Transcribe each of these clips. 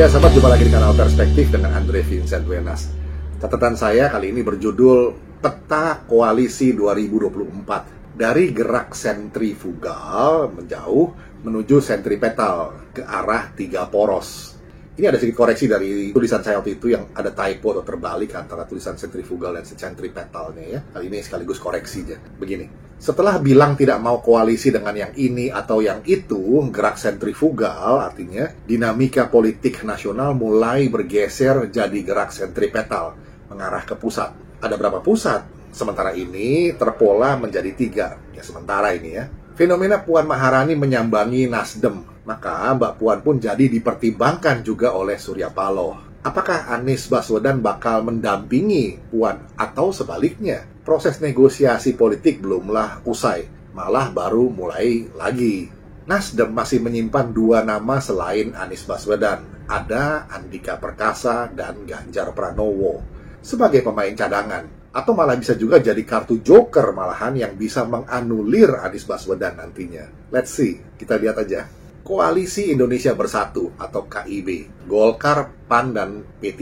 Ya sahabat, jumpa lagi di kanal Perspektif dengan Andre Vincent Wenas. Catatan saya kali ini berjudul Peta Koalisi 2024. Dari gerak sentrifugal menjauh menuju sentripetal ke arah 3 poros. Ini ada sedikit koreksi dari tulisan saya waktu itu yang ada typo atau terbalik antara tulisan sentrifugal dan sentripetalnya ya. Kali ini sekaligus koreksinya. Begini, setelah bilang tidak mau koalisi dengan yang ini atau yang itu, gerak sentrifugal artinya dinamika politik nasional mulai bergeser jadi gerak sentripetal, mengarah ke pusat. Ada berapa pusat? Sementara ini terpola menjadi 3. Ya sementara ini ya. Fenomena Puan Maharani menyambangi Nasdem, maka Mbak Puan pun jadi dipertimbangkan juga oleh Surya Paloh. Apakah Anies Baswedan bakal mendampingi Puan atau sebaliknya? Proses negosiasi politik belumlah usai, malah baru mulai lagi. Nasdem masih menyimpan 2 nama selain Anies Baswedan. Ada Andika Perkasa dan Ganjar Pranowo sebagai pemain cadangan. Atau malah bisa juga jadi kartu joker malahan yang bisa menganulir Anies Baswedan nantinya. Let's see, kita lihat aja. Koalisi Indonesia Bersatu atau KIB, Golkar, PAN, dan P3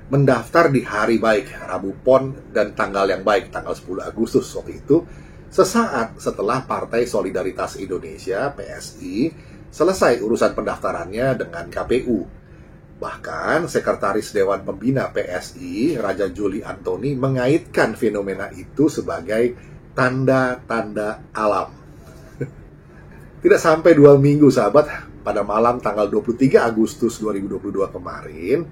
mendaftar di hari baik, Rabu Pon, dan tanggal yang baik, tanggal 10 Agustus waktu itu, sesaat setelah Partai Solidaritas Indonesia, PSI, selesai urusan pendaftarannya dengan KPU. Bahkan, Sekretaris Dewan Pembina PSI, Raja Juli Antoni, mengaitkan fenomena itu sebagai tanda-tanda alam. Tidak sampai 2 minggu, sahabat, pada malam tanggal 23 Agustus 2022 kemarin,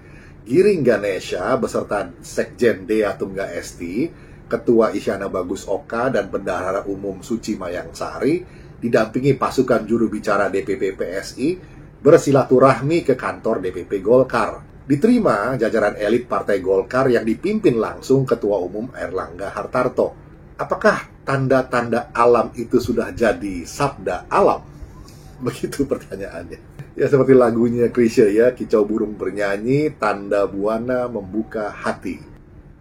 Giring Ganesha beserta Sekjen Dea Tungga Esti, Ketua Isyana Bagus Oka, dan Bendahara Umum Suci Mayangsari, didampingi pasukan juru bicara DPP PSI, bersilaturahmi ke kantor DPP Golkar. Diterima jajaran elit Partai Golkar yang dipimpin langsung Ketua Umum Airlangga Hartarto. Apakah tanda-tanda alam itu sudah jadi sabda alam? Begitu pertanyaannya. Ya seperti lagunya Chrisye ya, kicau burung bernyanyi, tanda buana membuka hati.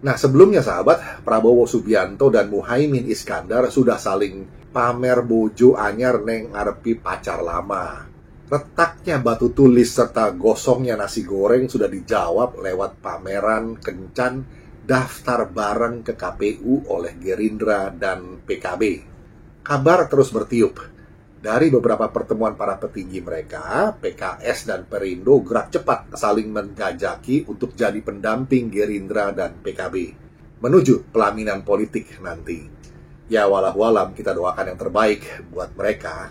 Nah sebelumnya sahabat, Prabowo Subianto dan Muhaimin Iskandar sudah saling pamer bojo anyar neng ngarepi pacar lama. Retaknya batu tulis serta gosongnya nasi goreng sudah dijawab lewat pameran kencan daftar bareng ke KPU oleh Gerindra dan PKB. Kabar terus bertiup. Dari beberapa pertemuan para petinggi mereka, PKS dan Perindo gerak cepat saling menjajaki untuk jadi pendamping Gerindra dan PKB menuju pelaminan politik nanti. Ya walau-walam kita doakan yang terbaik buat mereka.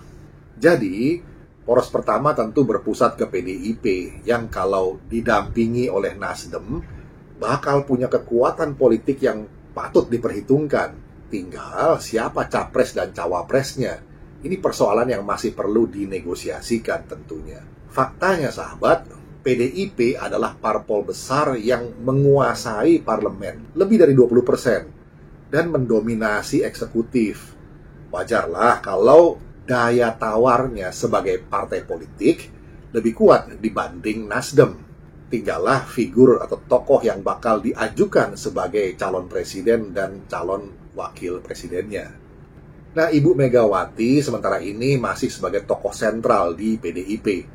Jadi, poros pertama tentu berpusat ke PDIP yang kalau didampingi oleh Nasdem bakal punya kekuatan politik yang patut diperhitungkan. Tinggal siapa capres dan cawapresnya. Ini persoalan yang masih perlu dinegosiasikan tentunya. Faktanya sahabat, PDIP adalah parpol besar yang menguasai parlemen lebih dari 20% dan mendominasi eksekutif. Wajarlah kalau daya tawarnya sebagai partai politik lebih kuat dibanding Nasdem. Tinggallah figur atau tokoh yang bakal diajukan sebagai calon presiden dan calon wakil presidennya. Nah, Ibu Megawati sementara ini masih sebagai tokoh sentral di PDIP.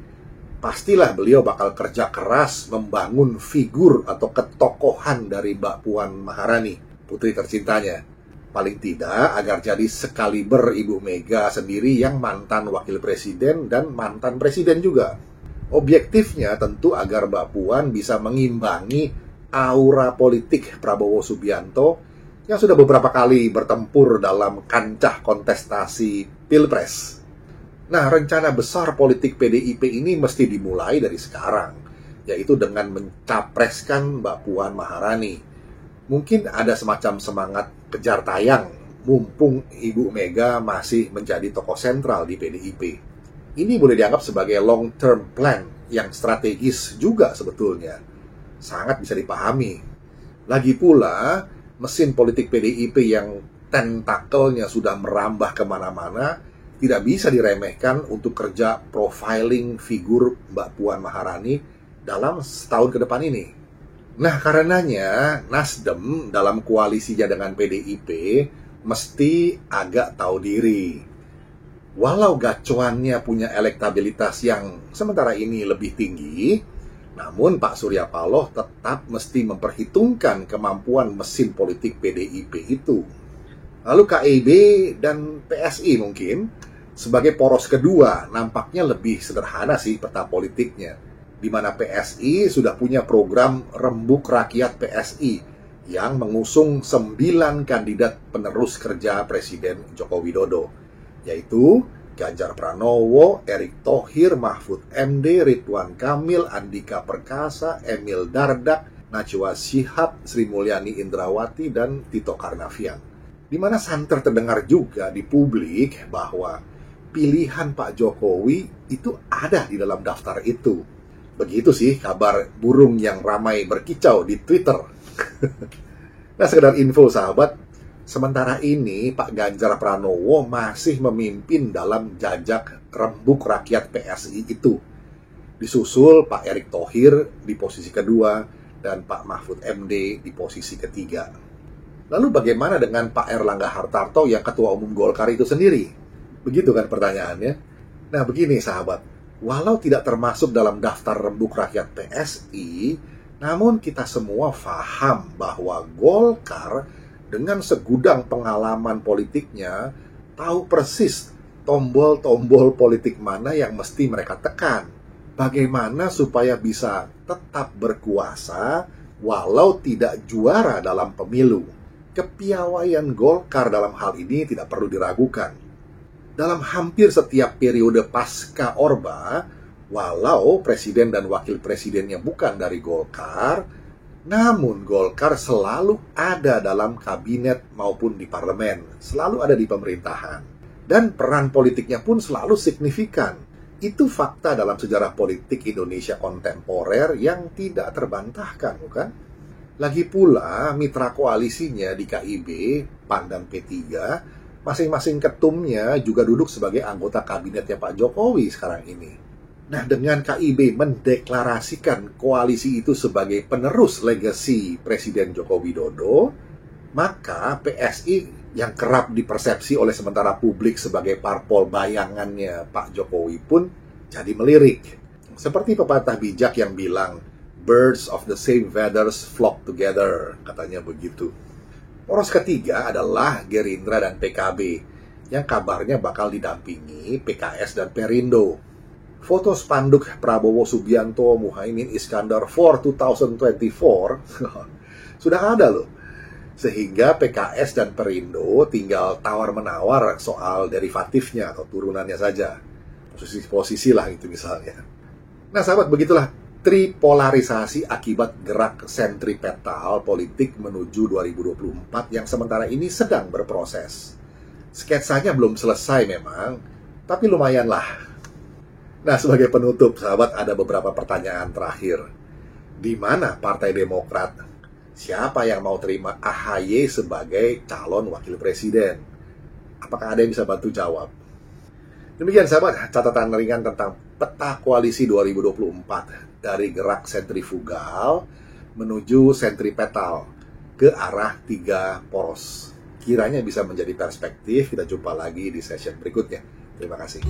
Pastilah beliau bakal kerja keras membangun figur atau ketokohan dari Mbak Puan Maharani, putri tercintanya. Paling tidak agar jadi sekaliber Ibu Mega sendiri yang mantan wakil presiden dan mantan presiden juga. Objektifnya tentu agar Mbak Puan bisa mengimbangi aura politik Prabowo Subianto yang sudah beberapa kali bertempur dalam kancah kontestasi Pilpres. Nah, rencana besar politik PDIP ini mesti dimulai dari sekarang, yaitu dengan mencapreskan Mbak Puan Maharani. Mungkin ada semacam semangat kejar tayang, mumpung Ibu Mega masih menjadi tokoh sentral di PDIP. Ini boleh dianggap sebagai long-term plan yang strategis juga sebetulnya. Sangat bisa dipahami. Lagi pula, mesin politik PDIP yang tentakelnya sudah merambah kemana-mana, tidak bisa diremehkan untuk kerja profiling figur Mbak Puan Maharani dalam setahun ke depan ini. Nah, karenanya Nasdem dalam koalisinya dengan PDIP mesti agak tahu diri. Walau gacuannya punya elektabilitas yang sementara ini lebih tinggi, Namun Pak Surya Paloh tetap mesti memperhitungkan kemampuan mesin politik PDIP itu. Lalu KIB dan PSI mungkin sebagai poros kedua nampaknya lebih sederhana sih peta politiknya, di mana PSI sudah punya program Rembuk Rakyat PSI yang mengusung 9 kandidat penerus kerja Presiden Joko Widodo, yaitu Ganjar Pranowo, Erick Thohir, Mahfud MD, Ridwan Kamil, Andika Perkasa, Emil Dardak, Najwa Shihab, Sri Mulyani Indrawati, dan Tito Karnavian. Di mana santer terdengar juga di publik bahwa pilihan Pak Jokowi itu ada di dalam daftar itu. Begitu sih kabar burung yang ramai berkicau di Twitter. Nah, sekedar info sahabat, sementara ini Pak Ganjar Pranowo masih memimpin dalam jajak Rembuk Rakyat PSI itu. Disusul Pak Erick Thohir di posisi kedua dan Pak Mahfud MD di posisi ketiga. Lalu bagaimana dengan Pak Erlangga Hartarto yang Ketua Umum Golkar itu sendiri? Begitu kan pertanyaannya? Nah begini sahabat, walau tidak termasuk dalam daftar Rembuk Rakyat PSI, namun kita semua paham bahwa Golkar dengan segudang pengalaman politiknya tahu persis tombol-tombol politik mana yang mesti mereka tekan. Bagaimana supaya bisa tetap berkuasa walau tidak juara dalam pemilu. Kepiawaian Golkar dalam hal ini tidak perlu diragukan. Dalam hampir setiap periode pasca Orba, walau presiden dan wakil presidennya bukan dari Golkar, namun Golkar selalu ada dalam kabinet maupun di parlemen, selalu ada di pemerintahan. Dan peran politiknya pun selalu signifikan. Itu fakta dalam sejarah politik Indonesia kontemporer yang tidak terbantahkan, bukan? Lagi pula, mitra koalisinya di KIB, PAN dan P3, masing-masing ketumnya juga duduk sebagai anggota kabinetnya Pak Jokowi sekarang ini. Nah, dengan KIB mendeklarasikan koalisi itu sebagai penerus legasi Presiden Joko Widodo, maka PSI yang kerap dipersepsi oleh sementara publik sebagai parpol bayangannya Pak Jokowi pun jadi melirik. Seperti pepatah bijak yang bilang, birds of the same feathers flock together, katanya begitu. Poros ketiga adalah Gerindra dan PKB, yang kabarnya bakal didampingi PKS dan Perindo. Foto spanduk Prabowo Subianto Muhaimin Iskandar for 2024 sudah ada loh. Sehingga PKS dan Perindo tinggal tawar-menawar soal derivatifnya atau turunannya saja. Posisi-posisi lah itu misalnya. Nah sahabat, begitulah tripolarisasi akibat gerak sentripetal politik menuju 2024 yang sementara ini sedang berproses. Sketsanya belum selesai memang, tapi lumayan lah. Nah, sebagai penutup, sahabat, ada beberapa pertanyaan terakhir. Di mana Partai Demokrat? Siapa yang mau terima AHY sebagai calon wakil presiden? Apakah ada yang bisa bantu jawab? Demikian sahabat, catatan ringan tentang peta koalisi 2024 dari gerak sentrifugal menuju sentripetal ke arah 3 poros. Kiranya bisa menjadi perspektif. Kita jumpa lagi di session berikutnya. Terima kasih.